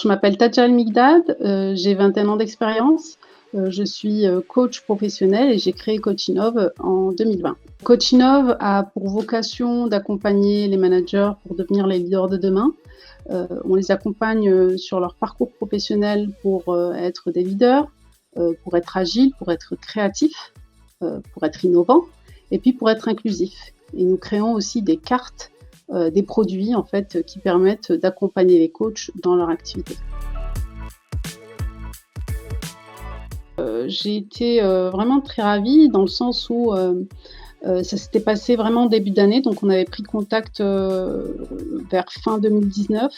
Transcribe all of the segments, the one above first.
Je m'appelle Tadja El-Migdad, j'ai 21 ans d'expérience. Je suis, coach professionnel et j'ai créé Coachinov en 2020. Coachinov a pour vocation d'accompagner les managers pour devenir les leaders de demain. On les accompagne, sur leur parcours professionnel pour, être des leaders, pour être agiles, pour être créatifs, pour être innovants et puis pour être inclusifs. Et nous créons aussi des cartes, des produits en fait, qui permettent d'accompagner les coachs dans leur activité. J'ai été, vraiment très ravie dans le sens où, ça s'était passé vraiment en début d'année, donc on avait pris contact, vers fin 2019,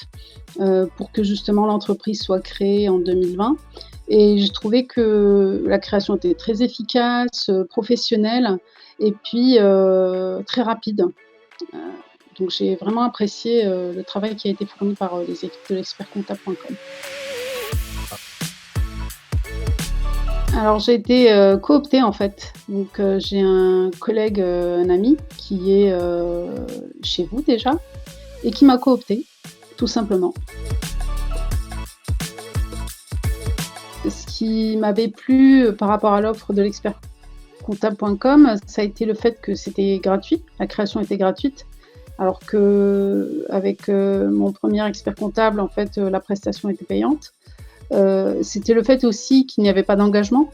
pour que justement l'entreprise soit créée en 2020 et j'ai trouvé que la création était très efficace, professionnelle et puis, très rapide. Heu, donc j'ai vraiment apprécié, le travail qui a été fourni par, les équipes de l'expertcomptable.com. Alors j'ai été, cooptée en fait. Donc, j'ai un collègue, un ami qui est, chez vous déjà et qui m'a cooptée, tout simplement. Ce qui m'avait plu, par rapport à l'offre de l'expertcomptable.com, ça a été le fait que c'était gratuit, la création était gratuite. Alors qu'avec, mon premier expert comptable, en fait, la prestation était payante. C'était le fait aussi qu'il n'y avait pas d'engagement.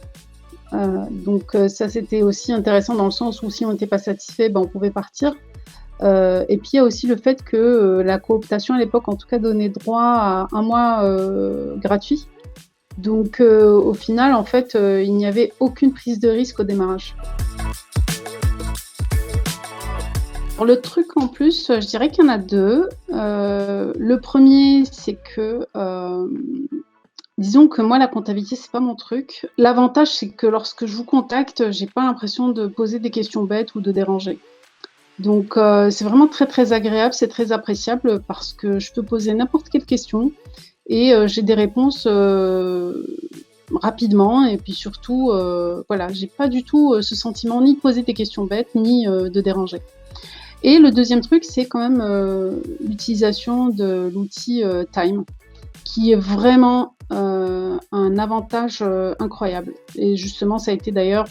Donc ça, c'était aussi intéressant dans le sens où si on n'était pas satisfait, ben, on pouvait partir. Et puis il y a aussi le fait que, la cooptation à l'époque, en tout cas, donnait droit à 1 mois, gratuit. Donc au final, en fait, il n'y avait aucune prise de risque au démarrage. Alors le truc en plus, je dirais qu'il y en a 2. Le premier, c'est que, disons que moi, la comptabilité, c'est pas mon truc. L'avantage, c'est que lorsque je vous contacte, j'ai pas l'impression de poser des questions bêtes ou de déranger. Donc, c'est vraiment très, très agréable, c'est très appréciable parce que je peux poser n'importe quelle question et j'ai des réponses, rapidement et puis surtout, voilà, j'ai pas du tout, ce sentiment ni de poser des questions bêtes, ni, de déranger. Et le deuxième truc, c'est quand même, l'utilisation de l'outil, Time, qui est vraiment, un avantage, incroyable et justement ça a été d'ailleurs,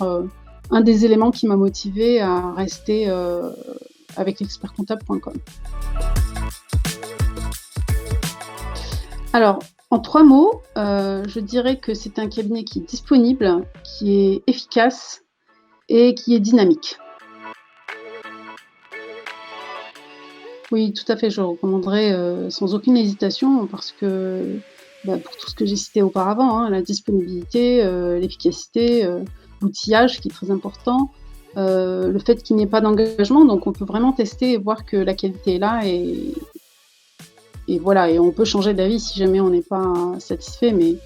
un des éléments qui m'a motivée à rester, avec l'expertcomptable.com. Alors, en 3 mots, je dirais que c'est un cabinet qui est disponible, qui est efficace et qui est dynamique. Oui, tout à fait, je recommanderais, sans aucune hésitation parce que, bah, pour tout ce que j'ai cité auparavant, hein, la disponibilité, l'efficacité, l'outillage qui est très important, le fait qu'il n'y ait pas d'engagement, donc on peut vraiment tester et voir que la qualité est là et voilà et on peut changer d'avis si jamais on n'est pas satisfait mais